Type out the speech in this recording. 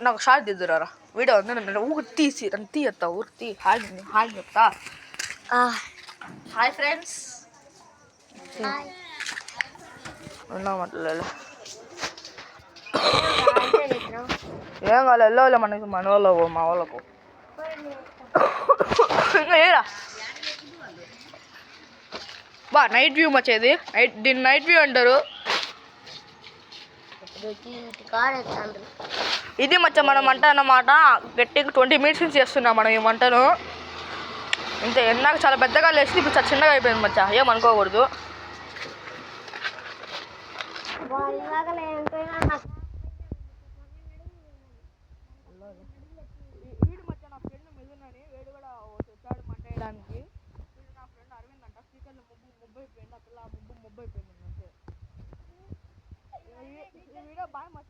నాకు short దిద్దురారా video ఉంది నన్ను ఊరికి తీసి నన్ను తీయత్తా ఊరికి తీ హాయ్ చెప్తా. హాయ్ ఫ్రెండ్స్ ఉన్నామంటలే ఏం కావాలి వెళ్ళవాలి మనకి మన వాళ్ళకు మా వాళ్ళకు ఇంకా ఏరా బా నైట్ వ్యూ వచ్చేది దీన్ని నైట్ వ్యూ అంటారు. ఇది మచ్చ మన మంట అన్నమాట. గట్టిగా 20 minutes నుంచి చేస్తున్నాం మనం ఈ మంటను. ఇంత ఎన్నాక చాలా పెద్దగా లేచి ఇప్పుడు చాలా చిన్నగా అయిపోయింది మచ్చ, ఏమనుకోకూడదు. వీడు మచ్చ నా ఫ్రెండ్ మెదునని వేడు కూడా వచ్చాడు మంట వేయడానికి. వీడు నా ఫ్రెండ్ అరవింద్ అంట. స్పీకర్లో ముబ్బు అయిపోయింది, ఆ పిల్ల ముబ్బు అయిపోయింది అంతే. ఈ వీడియో బాగా మచ్చ